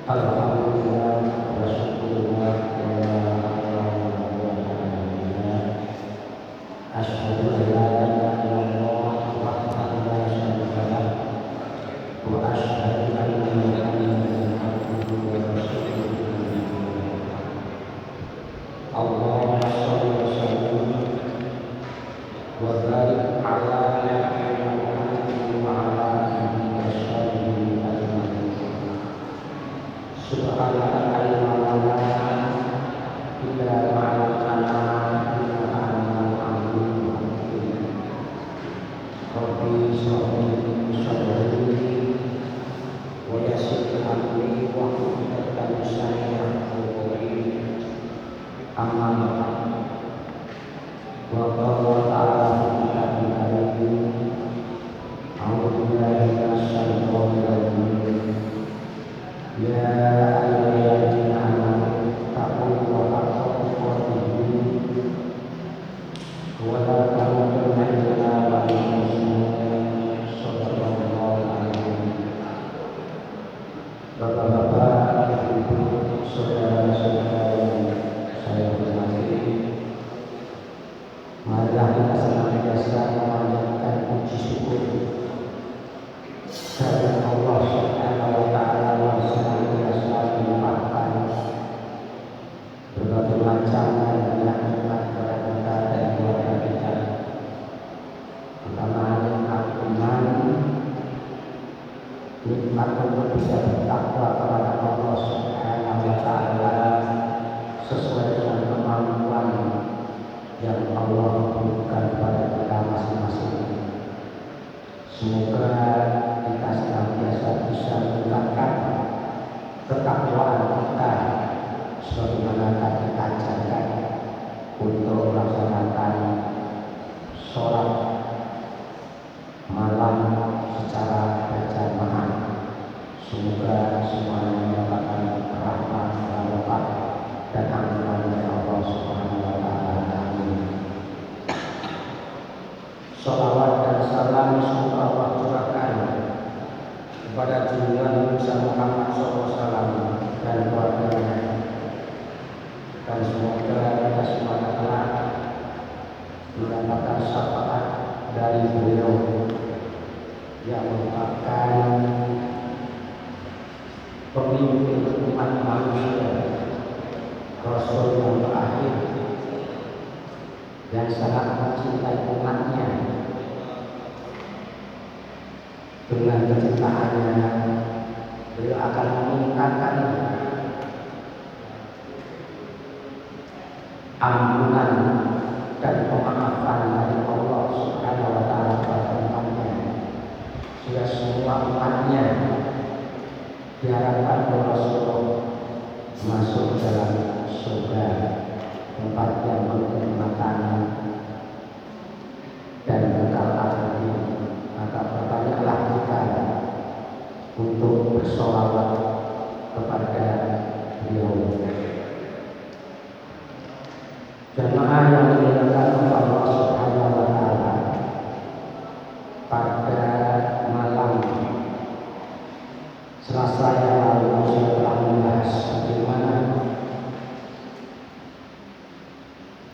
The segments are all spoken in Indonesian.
Alhamdulillah wa syukurullah wa la hawla wa la quwwata illa billah. Asyhadu an la ilaha illallah wahdahu la syarika lah wa asyhadu anna Muhammadan abduhu wa rasuluhu. Allahumma shalli wa sallim wa barik ala nabiyyina Muhammadin wa ala alihi wa sahbihi ajma'in. Subhanaka la ilma lana illa ma 'allamtana innaka antal alimul hakim. Rabbi shrah li sadri wa yassir li amri wahlul 'uqdatam min lisani yafqahu qawli. Amma ba'd. Wa qala ta'ala fi kitabil karim. A'udzu billahi minasy syaithanir rajim. Ya ayyuhalladzina amanu taqullaha haqqa tuqatih wa la tamutunna illa wa antum muslimun. Shallallahu alaihi wasallam. Bapak-bapak, ibu-ibu, saudara-saudara yang saya hormati, marilah kita senantiasa memanjatkan puji syukur kepada Allah Subhanahu wa taala yang senantiasa melimpahkan berbagai macam nikmat kepada kita dan keluarga kita. Pertama, nikmat iman, nikmat untuk bisa bertakwa kepada Allah Subhanahu wa taala sesuai dengan kemampuan yang Allah berikan kepada kita masing-masing. Semoga kita senantiasa bisa meningkatkan ketakwaan kita sebagaimana tadi kita ajarkan untuk melaksanakan sholat malam secara berjamaah. Semoga semuanya mendapatkan rahmat, barokah dan ampunan dari Allah Subhanahu wa taala. Amin. Shalawat dan salam semoga Allah curahkan kepada junjungan Nabi Muhammad SAW dan keluarganya, dan semoga kita semua kelak mendapatkan syafaat dari beliau yang merupakan pemimpin umat manusia, Rasul yang terakhir yang sangat mencintai umatnya. Dengan kecintaannya beliau akan meningkatkan ampunan dan pemaafan dari Allah Subhanahu wa taala kepada umatnya, sehingga semua umatnya diharapkan oleh Rasulullah masuk dalam surga, tempat yang penuh kenikmatan dan kekal abadi. Maka banyaklah kita untuk bersolawat kepada beliau. Jamaah yang dimuliakan oleh Allah Subhanahu wa taala, pada malam Selasa yang lalu saya telah membahas bagaimana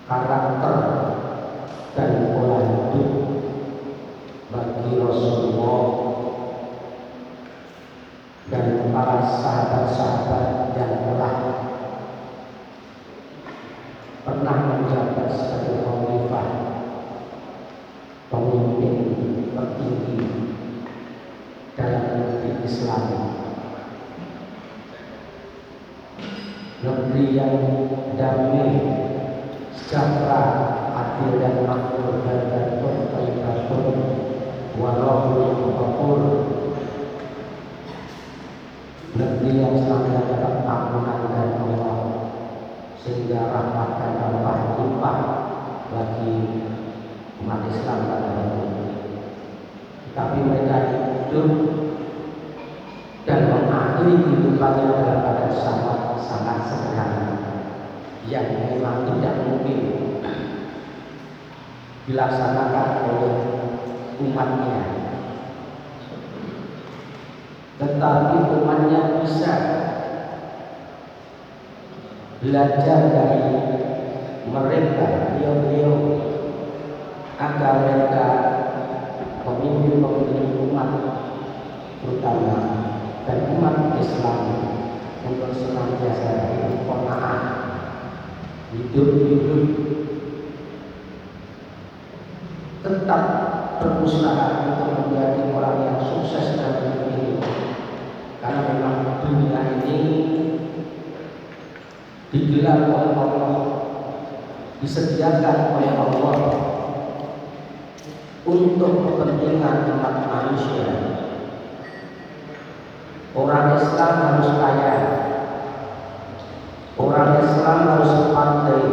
karakter dan pola hidup bagi Rasulullah dan para sahabat-sahabat yang telah pernah menjabat sebagai khalifah, pemimpin tertinggi dalam negeri Islam, negeri yang damai, sejahtera, adil dan makmur, baldatun thayyibatun wa rabbul ghafur, negeri yang selalu dapat ampunan dari Allah, sehingga rahmat dan barokah limpah bagi umat Islam pada hari ini. Tapi mereka hidup dan mengakhiri kehidupannya dalam keadaan sangat sederhana, yang memang tidak mungkin dilaksanakan oleh umatnya. Tetapi umatnya bisa belajar dari mereka, beliau-beliau, agar mereka pemimpin-pemimpin umat terutama dan umat Islam untuk senantiasa hidup qanaah, hidup tetap berusaha untuk menjadi orang yang sukses dalam hidup ini, karena memang dunia ini digelar oleh Allah, disediakan oleh Allah untuk kepentingan umat manusia. Orang Islam harus kaya, orang Islam harus pandai,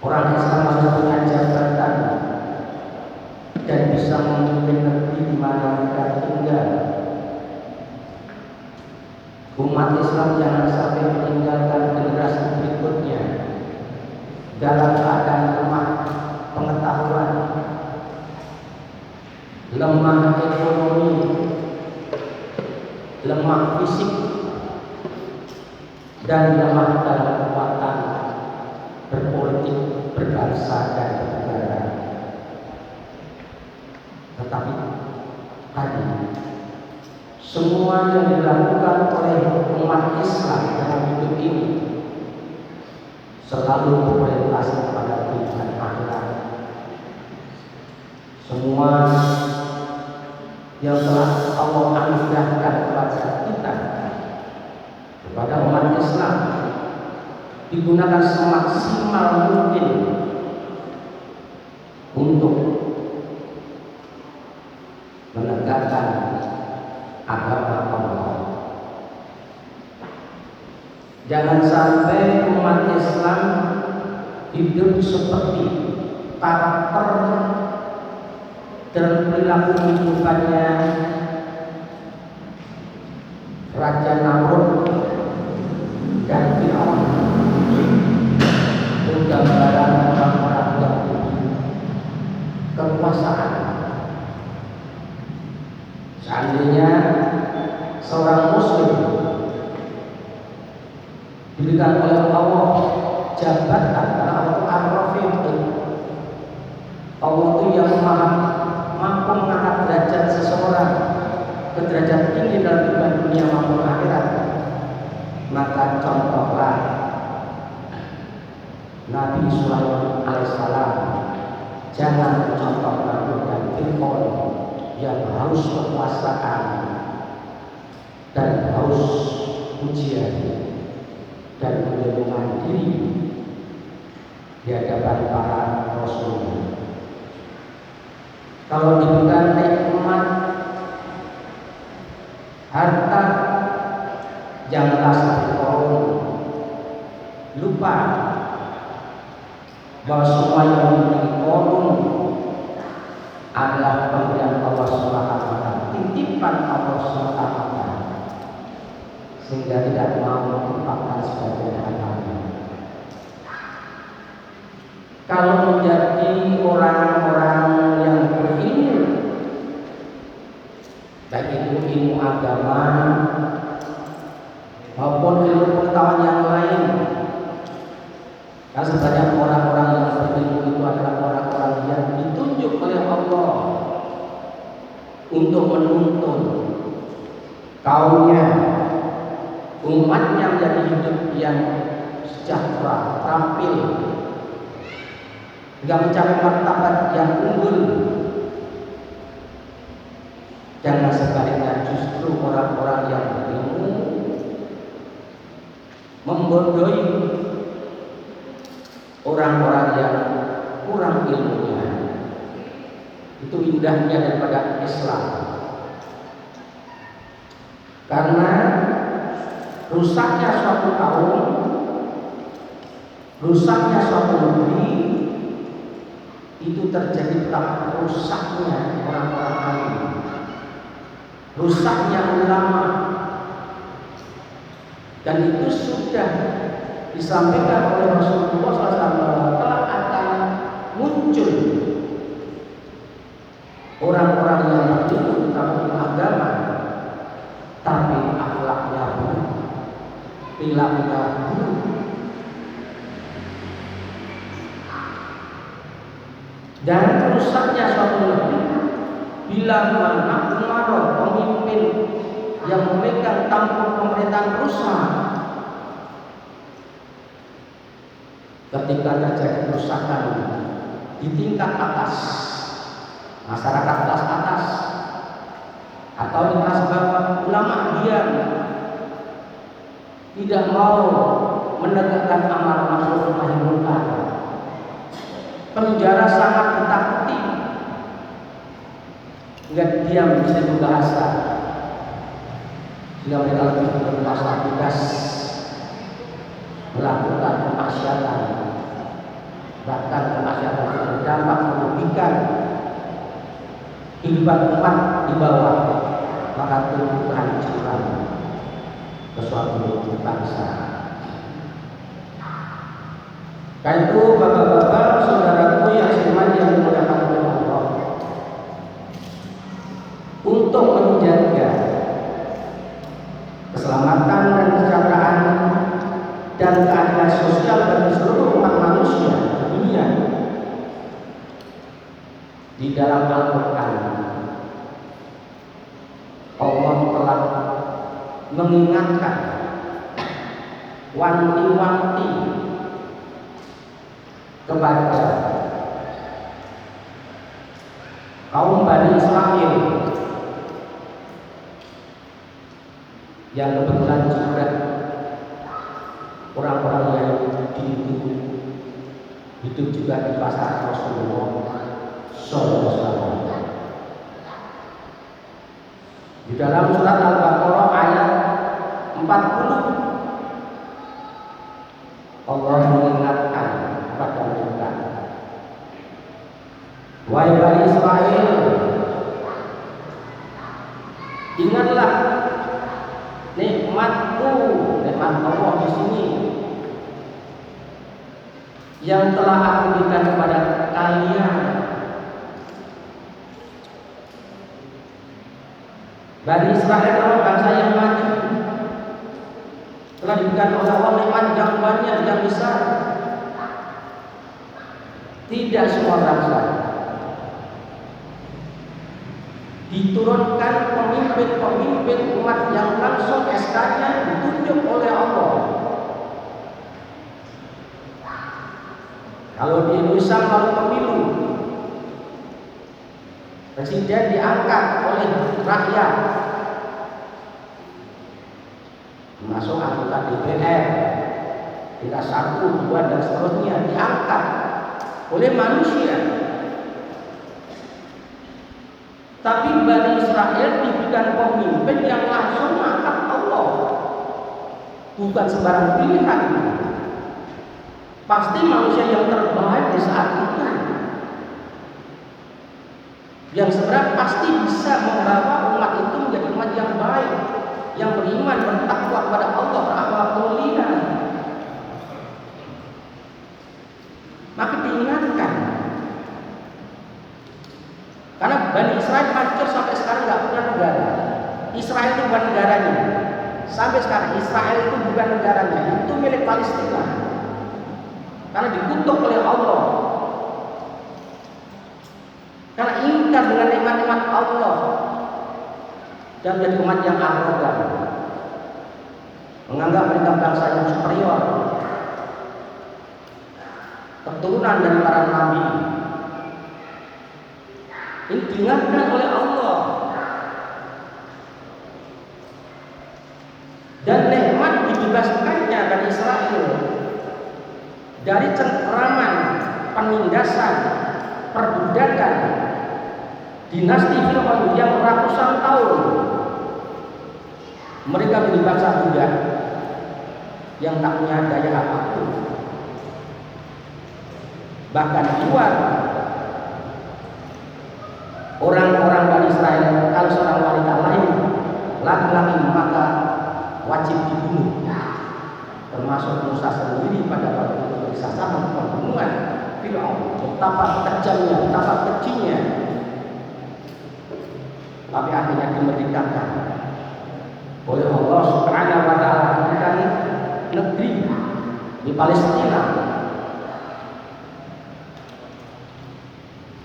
orang Islam harus punya jabatan dan bisa memimpin negeri di mana mereka tinggal. Umat Islam jangan sampai meninggalkan generasi berikutnya dalam keadaan lemah pengetahuan, lemah ekonomi, lemah fisik, dan lemah dalam kekuatan berpolitik, berbangsa dan bernegara. Tetapi tadi semua yang dilakukan oleh umat Islam dalam hidup ini selalu berorientasi pada tujuan akhirat. Semua yang telah Allah anugerahkan kepada kita, kepada umat Islam, digunakan semaksimal mungkin untuk menegakkan agama Allah. Jangan sampai umat Islam hidup seperti karakter dan perilaku kehidupannya Raja Namrud dan Firaun, gambaran orang-orang yang kekuasaan. Seandainya seorang muslim diberikan oleh Allah jabatan, Allah Ar-Rafiq, Allah itu yang mampu mengangkat derajat seseorang ke derajat tinggi dalam kehidupan dunia maupun akhirat, maka contohlah Nabi Sulaiman alaihissalam. Jangan contoh Nabi dan Fir'aun yang haus kekuasaan dan haus pujian dan menjelungkan diri di hadapan para rasul. Kalau diberikan nikmat harta, janganlah seperti Qarun lupa bahwa semua yang dimiliki Qarun adalah pemberian Allah Subhanahu wa taala, titipan Allah Subhanahu wa taala, sehingga tidak mau menginfakkan sebagian hartanya. Kalau menjadi orang-orang yang berilmu, baik itu ilmu agama maupun ilmu pengetahuan yang lain, karena sebanyak orang-orang yang berilmu itu adalah orang-orang yang ditunjuk oleh Allah untuk menuntun kaumnya, umatnya menjadi hidup yang sejahtera, terampil, hingga mencapai martabat yang unggul. Jangan sebaliknya, justru orang-orang yang berilmu membodohi orang-orang yang kurang ilmunya. Itu indahnya daripada Islam, karena rusaknya suatu kaum, rusaknya suatu negeri itu terjadi karena rusaknya orang-orang alim, rusaknya ulama, dan itu sudah disampaikan oleh Rasulullah SAW telah akan muncul orang-orang yang berilmu tentang agama tapi akhlaknya buruk, perilaku buruk. Dan rusaknya suatu negeri bila mana umarah pemimpin yang memegang tampuk pemerintahan rusak. Ketika terjadi kerusakan di tingkat atas, masyarakat kelas atas atau di kelas bawah, ulama diam, tidak mau menegakkan amar ma'ruf nahi munkar. Penjara sangat ditakuti, nggak diam di situ bahasa, sehingga mereka lebih berkuasa tugas melakukan kemaksiatan, bahkan kemaksiatan yang berdampak merugikan kehidupan umat di bawah, maka itu kehancuran suatu bangsa. Karena itu bapak-bapak, saudaraku yang seiman yang dimuliakan oleh Allah, untuk menjaga keselamatan dan kesejahteraan dan keadilan sosial bagi seluruh umat manusia di dunia, di dalam Al-Quran Allah telah mengingatkan wanti-wanti kepada kaum Bani Israel yang kebetulan juga orang-orang yang hidup juga di pasar Rasulullah Sallallahu Alaihi Wasallam. Di dalam surat Al-Baqarah ayat 40 Allah mengingatkan kepada mereka, wahai Bani Israel, ingatlah nikmatku, nikmat Allah di sini yang telah aku berikan kepada kalian. Bani Israel adalah bangsa yang maju, telah diberikan oleh Allah nikmat yang banyak, yang besar. Tidak semua bangsa diturunkan pemimpin-pemimpin umat yang langsung SK-nya ditunjuk oleh Allah. Kalau di Indonesia melalui pemilu, presiden diangkat oleh rakyat, termasuk anggota DPR, tingkat 1, 2 dan seterusnya diangkat oleh manusia. Tapi Bani Israel diberikan pemimpin yang langsung mengangkat Allah, bukan sembarang pilihan. Pasti manusia yang terbaik di saat itu, yang sebenarnya pasti bisa membawa umat itu menjadi umat yang baik, yang beriman, bertakwa kepada Allah, beramal mulia. Maka diingatkan, karena Bani Israel hancur sampai sekarang nggak punya negara. Israel itu bukan negaranya. Sampai sekarang Israel itu bukan negaranya, itu milik Palestina. Karena dikutuk oleh Allah. Karena ingkar dengan nikmat-nikmat Allah dan menjadi umat yang arogan, menganggap mereka bangsa yang superior, keturunan dari para nabi. Ini diingatkan oleh Allah. Dan nikmat dibebaskannya Bani Israel dari cengkeraman, penindasan, perbudakan dinasti Fir'aun yang ratusan tahun. Mereka menjadi bangsa budak yang tak punya daya apapun. Bahkan di luar, orang-orang Bani Israel, kalau seorang wanita lain laki-laki maka wajib dibunuh, termasuk Musa sendiri pada waktu itu disasar pembunuhan Fir'aun. Betapa kejamnya, betapa kejinya, tapi akhirnya dimerdekakan oleh Allah Subhanahu wa Ta'ala. Bukan di Palestina.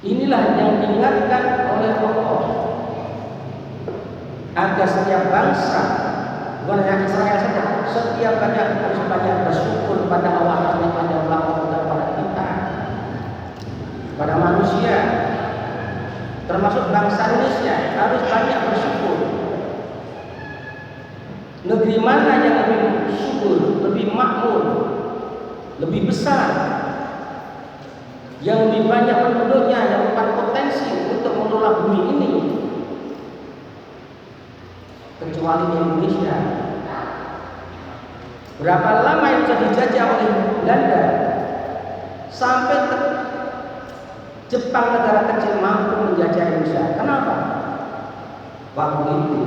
Inilah yang diingatkan oleh Allah agar setiap bangsa, bukan hanya Israel saja, setiap banyak harus banyak bersyukur pada Allah pada ulama pada kita, pada manusia, termasuk bangsa Indonesia harus banyak bersyukur. Negeri mana yang lebih subur, lebih makmur, lebih besar, yang lebih banyak penduduknya, yang berpotensi untuk mengelola bumi ini, kecuali Indonesia. Berapa lama yang sudah dijajah oleh Belanda sampai Jepang, negara kecil, mampu menjajah Indonesia. Kenapa? Waktu itu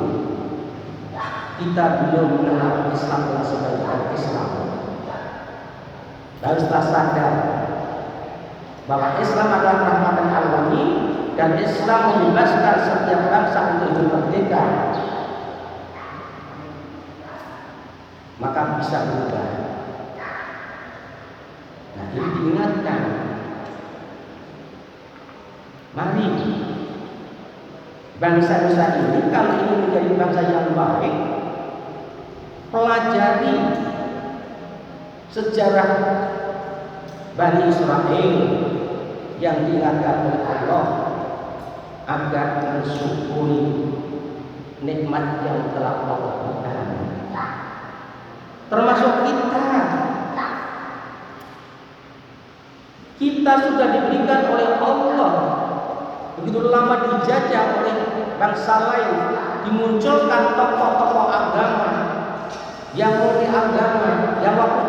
kita belum mengenal Islam dengan sebaik-baik Islam. Dan setelah sadar bahwa Islam adalah rahmatan alamin dan Islam membebaskan setiap bangsa untuk hidup merdeka, maka bisa berubah. Nah, ini diingatkan. Mari bangsa-bangsa ini kalau ingin menjadi bangsa yang baik, pelajari sejarah Bani Israel yang diingatkan oleh Allah agar mensyukuri nikmat yang telah Allah berikan. Termasuk kita sudah diberikan oleh Allah begitu lama dijajah oleh bangsa lain, dimunculkan tokoh-tokoh agama yang multi agama yang waktu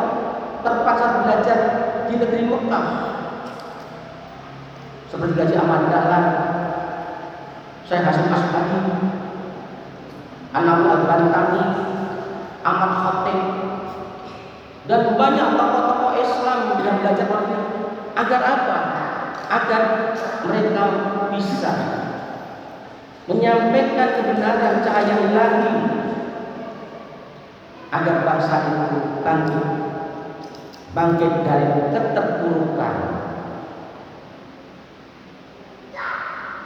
terpaksa belajar di negeri Mekah, seperti Haji Ahmad Dahlan, Syekh Hasyim Asbari, Anwar Al-Bantani, Ahmad Khatib, dan banyak tokoh-tokoh Islam yang belajar agar apa? Agar mereka bisa menyampaikan kebenaran cahaya ilahi, agar bangsa itu bangkit dari keterpurukan.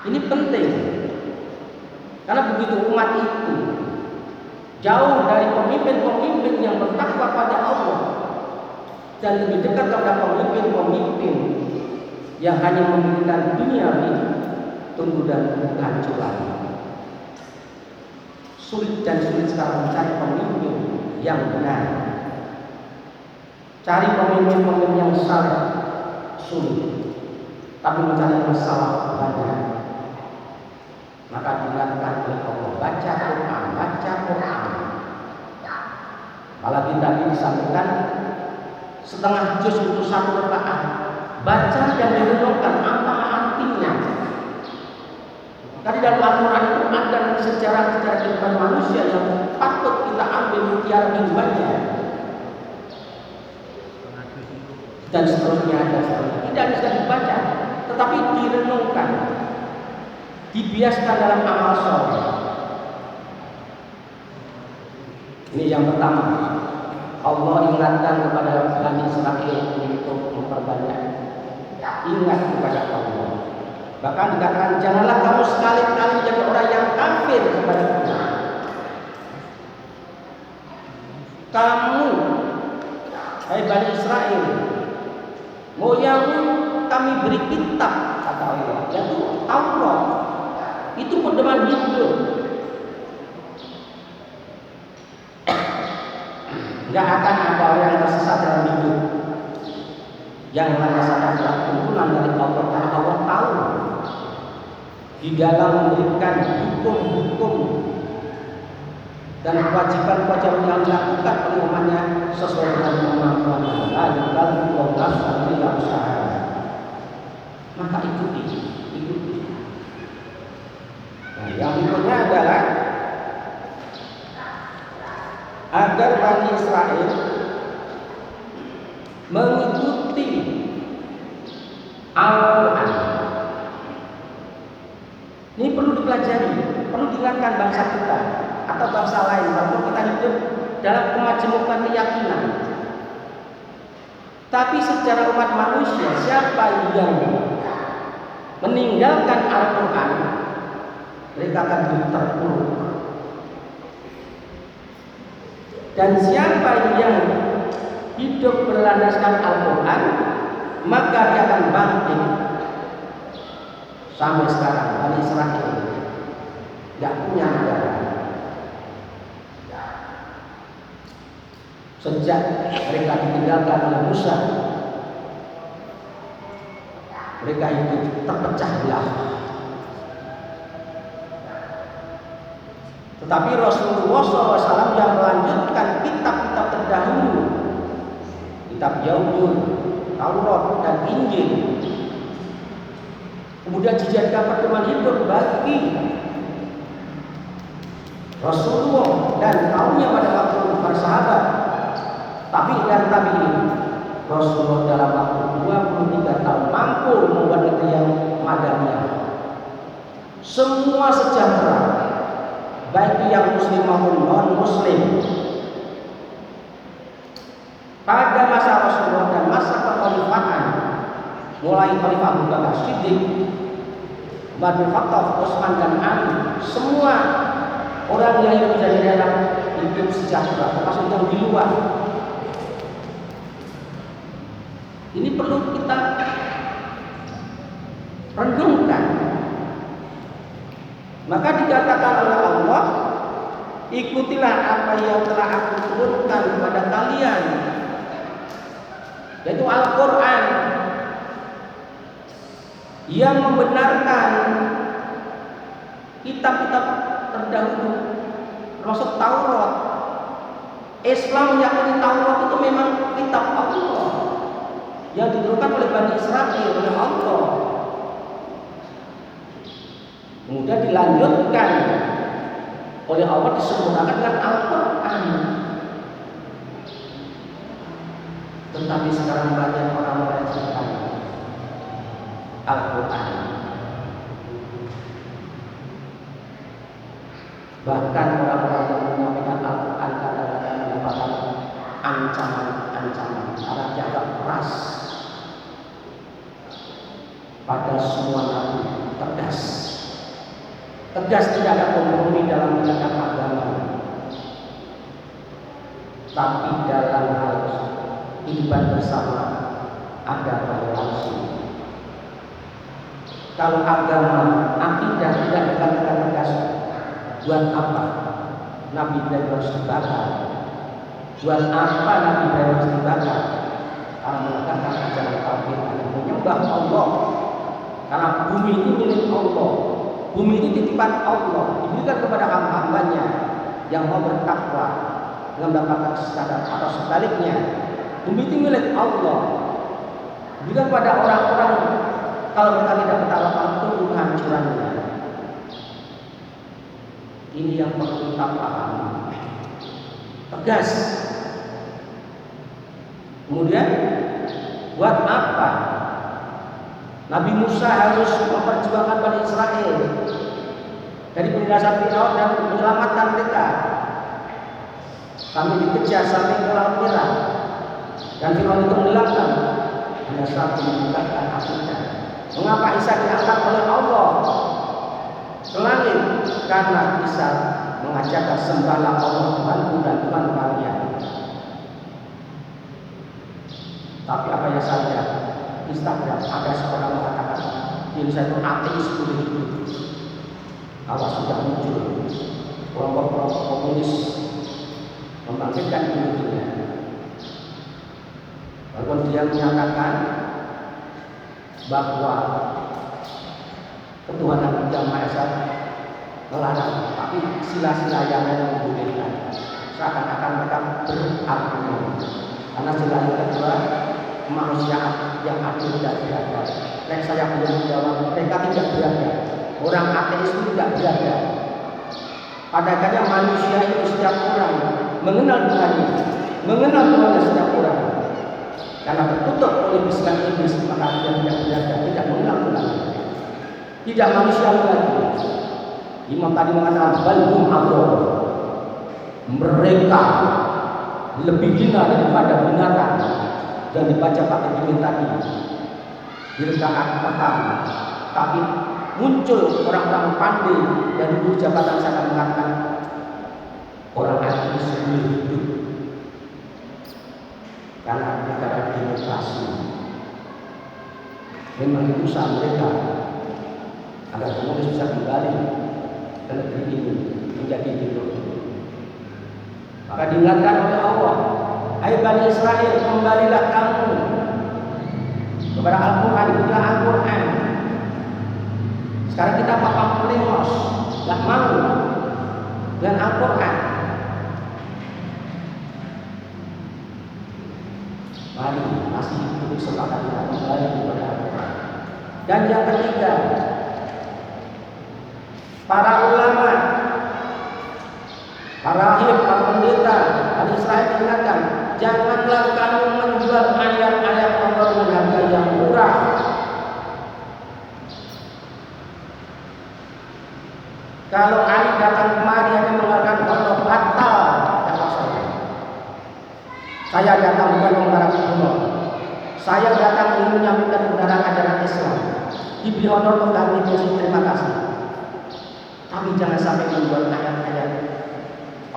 Ini penting, karena begitu umat itu jauh dari pemimpin-pemimpin yang bertakwa pada Allah dan lebih dekat kepada pemimpin-pemimpin yang hanya memikirkan dunia ini, tunggu dan kehancuran. Sulit dan sulit sekarang mencari pemimpin yang benar. Cari pemimpin-pemimpin yang saleh sulit, tapi mencari yang salah banyak. Maka diingatkan oleh Allah, baca Quran, baca Quran. Apalagi tadi disampaikan setengah juz itu satu rakaat. Baca dan direnungkan apa artinya. Tadi dalam Al-Quran itu ada sejarah-sejarah kehidupan manusia yang patut kita ambil mutiara kehidupannya. Dan seterusnya. Tidak bisa dibaca, tetapi direnungkan, dibiaskan dalam amal soleh. Ini yang pertama. Allah ingatkan kepada Bani Israel untuk memperbanyak ingat kepada Allah. Bahkan dikatakan, janganlah kamu sekali-kali menjadi orang yang kafir kepada Allah. Kamu, hai Bani Israel, moyangmu kami beri kitab, kata Allah, yaitu Taurat. Itu pedoman hidup. Tidak akan ada orang yang tersesat dalam hidup. Yang hanya sadar adalah tuntunan dari Allah, karena Allah tahu di dalam memberikan hukum-hukum dan kewajiban-kewajiban yang dilakukan oleh umatnya sesuai dengan kemampuannya. La yukallifu nafsan illa wus'aha. Maka ikuti. Nah, yang berikutnya adalah agar Bani Israel mengikuti Al-Quran. Ini perlu dipelajari, perlu diingatkan bangsa kita atau bangsa lain, walaupun kita hidup dalam kemajemukan keyakinan. Tapi secara umat manusia, siapa yang meninggalkan Al-Quran, mereka akan terpuruk. Dan siapa yang hidup berlandaskan Al-Quran, maka dia akan bangkit. Sampai sekarang Bani Israel tidak punya negara. Sejak mereka ditinggalkan oleh Musa, mereka hidup terpecah belah. Tetapi Rasulullah SAW yang melanjutkan kitab-kitab terdahulu, kitab Zabur, Taurat, dan Injil, kemudian dijadikan pedoman hidup bagi Rasulullah dan kaumnya pada waktu bersahabat. Tapi dan tabi'in, Rasulullah dalam waktu 23 tahun mampu membuat negeri yang madaniyah. Semua sejahtera, baik yang muslim maupun non-muslim. Pada masa Rasulullah dan masa kekhalifahan, mulai Khalifah Abu Bakar Siddiq, Umar bin Khattab, Utsman dan Ali, semua orang yang hidup di daerah hidup sejahtera, termasuk yang di luar. Ini perlu kita renungkan. Maka dikatakan oleh Allah, ikutilah apa yang telah aku turunkan kepada kalian, yaitu Al-Quran, yang membenarkan kitab-kitab terdahulu, termasuk Taurat. Islam meyakini Taurat itu memang kitab Allah yang diturunkan oleh Bani Israel, oleh Allah. Kemudian dilanjutkan oleh Allah, disempurnakan dengan Al-Quran. Tetapi sekarang banyak orang melecehkan Al-Quran. Bahkan orang-orang yang menyampaikan Al-Quran kadang-kadang mendapatkan ancaman-ancaman karena dianggap keras. Pada semua nabi tegas tidak ada kompromi dalam menegakkan agama. Tapi dalam hal kehidupan bersama ada toleransi. Kalau agama, akidah tidak dikatakan tegas, buat apa Nabi Ibrahim harus dibakar? Buat apa Nabi Ibrahim harus dibakar? Karena menegakkan ajaran tauhid, menyembah Allah. Karena bumi itu milik Allah, bumi itu titipan Allah, diberikan kepada hamba-hambanya yang mau bertakwa dengan mendapatkan syahadat, atau sebaliknya, bumi itu milik Allah, diberikan kepada orang-orang kalau mereka tidak bertakwa tunggu kehancurannya. Ini yang perlu kita pahami, tegas. Kemudian buat apa Nabi Musa harus memperjuangkan Bani Israel dari penindasan Firaun dan menyelamatkan mereka? Kami dikejar sampai ke Laut Merah dan Firaun itu menenggelamkan. Hanya satu, menegakkan akidah. Mengapa Isa diangkat oleh Allah ke langit? Karena Isa mengajarkan sembahlah Allah Tuhanku dan Tuhan kalian. Tapi apa yang saja Instagram ada seorang mengatakan diri saya itu ateis itu. Awas sudah muncul kelompok-kelompok komunis membangkitkan dirinya. Walaupun dia menyatakan bahwa ketuhanan Yang Maha Esa melarang, tapi sila-sila yang lain membolehkan. Seakan-akan mereka berargumen. Karena sila yang kedua, manusia yang adil tidak beradab. Dan saya punya jawab, mereka tidak beradab. Orang ateis itu tidak beradab. Padahal manusia itu setiap orang mengenal Tuhannya, mengenal Tuhannya setiap orang. Karena tertutup oleh bisikan iblis, maka dia tidak beradab, tidak mengenal Tuhannya. Tidak manusia lagi. Imam tadi mengatakan balhum abdul. Mereka lebih hina daripada binatang. yang dibaca pakai bimbing tadi di rakaat pertama, tapi muncul orang-orang pandai yang duduk jabatan saya mengatakan orang ini sebelum hidup karena negara demokrasi. Memang itu usaha mereka agar komunis bisa kembali ke negeri ini menjadi diktator. Maka diingatkan oleh Allah, hai Bani Israel, kembalilah kamu kepada Al-Quran, ikutilah Al-Quran. Sekarang kita papang melengos, gak mau dengan Al-Quran. Mari masih hidup kesempatan kita kembali kepada Al-Quran. Dan yang ketiga, para ulama, para rahib, para pendeta, Bani Israel ingatkan, janganlah kamu menjual ayat-ayat Allah dengan harga yang murah. Kalau Ali datang kemari hanya mengeluarkan honor batal, jawab saya datang bukan mengeluarkan honor. Saya datang ingin menyampaikan kebenaran ajaran Islam. Diberi honor pengganti besok, terima kasih. Tapi jangan sampai menjual ayat-ayat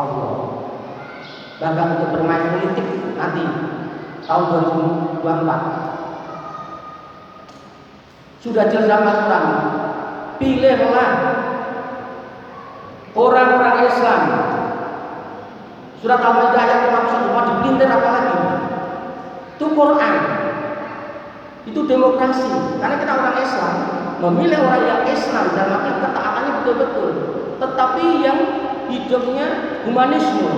Allah. Bahkan untuk bermain politik nanti tahun 2024 sudah jelas Al-Quran. Pilihlah orang-orang Islam. Surat Al-Maidah ayat 51 mau dipinter apa lagi? Itu Quran. Itu demokrasi. Karena kita orang Islam memilih orang yang Islam dan makanya ketaatannya betul-betul. Tetapi yang hidupnya humanisme,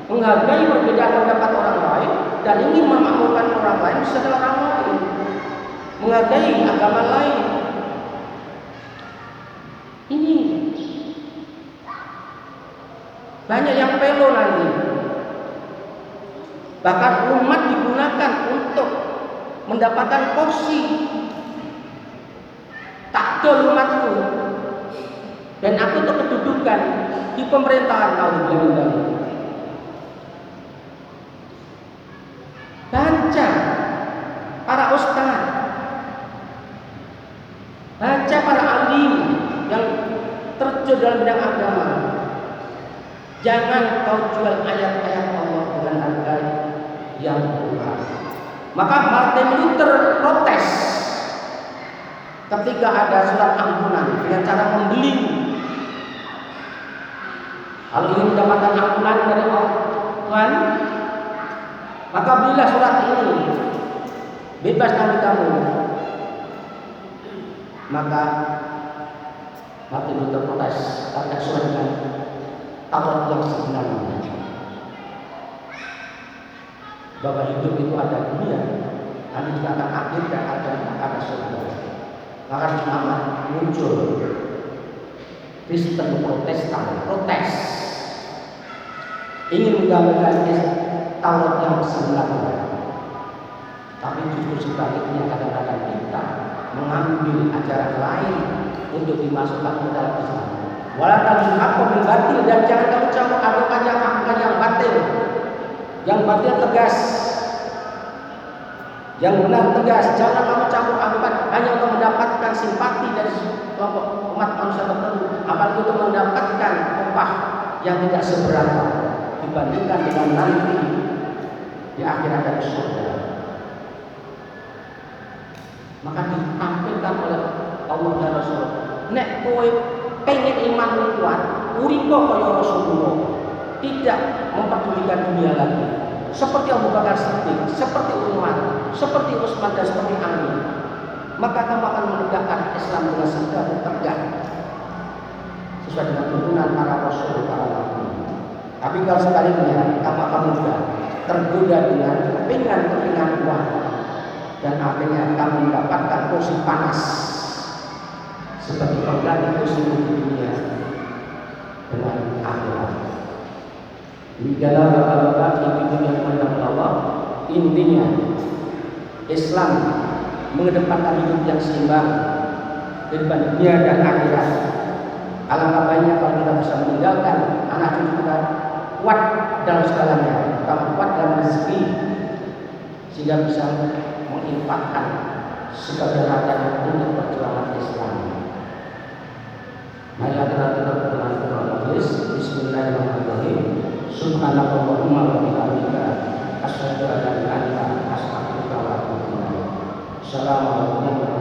menghargai perbedaan pendapat orang lain dan ingin memakmurkan orang lain setelah orang lain, menghargai agama lain. Ini banyak yang pelo nanti. Bahkan umat digunakan untuk mendapatkan porsi takdol umatku dan aku untuk kedudukan di pemerintahan tahun ini. Baca para ustaz, baca para alim yang terjun dalam bidang agama. Jangan kau jual ayat-ayat Allah dengan harga yang murah. Maka Martin Luther protes ketika ada surat ampunan dengan cara membeli. Kalau ingin mendapatkan ampunan dari Tuhan, maka belilah surat ini, bebas dari kamu. Maka Martin Luther protes karena surat dengan Taurat yang sebenarnya, bahwa hidup itu ada dunia, nanti juga akan akhir dan ada surga. Maka di nama muncul Kristen Protestan protes, ingin menggambarkan Taurat yang sebenarnya. Tapi justru sebaliknya kadang-kadang kita mengambil ajaran lain untuk dimasukkan ke dalam Islam. Wala tajul haqqa bil batil, dan jangan kamu campur adukan yang hak dengan yang batil. Yang batil tegas, yang benar tegas. Jangan kamu campur adukan hanya untuk mendapatkan simpati dari kelompok umat manusia tertentu, apalagi untuk mendapatkan upah yang tidak seberapa dibandingkan dengan nanti di akhirat dan surga. Maka ditampilkan oleh Allah dan Rasul, nek kowe pengen iman kuat, uripo kaya Rasulullah, tidak memperdulikan dunia lagi. Seperti Abu Bakar Siddiq, seperti Umar, seperti Utsman dan seperti Ali. Maka kamu akan menegakkan Islam dengan segala tegak sesuai dengan tuntunan para Rasul, para Nabi. Tapi kalau sebaliknya kamu akan mudah tergoda dengan kepingan-kepingan uang dan akhirnya kamu mendapatkan kursi panas seperti pengganti kursi di dunia dengan akhirat. Demikianlah bapak-bapak ibu-ibu yang dimuliakan Allah, intinya Islam mengedepankan hidup yang seimbang di depan dunia dan akhirat. Alangkah baiknya kalau kita bisa meninggalkan anak cucu kita kuat dalam segalanya, terutama kuat dalam rezeki, sehingga bisa menginfakkan sebagian hartanya untuk perjuangan Islam. Marilah kita berdoa doa majelis. Bismillahirrahmanirrahim. Subhanallahumma wa bihamdika asyhadu an la ilaha illa anta astaghfiruka wa atubu ilaik. Assalamualaikum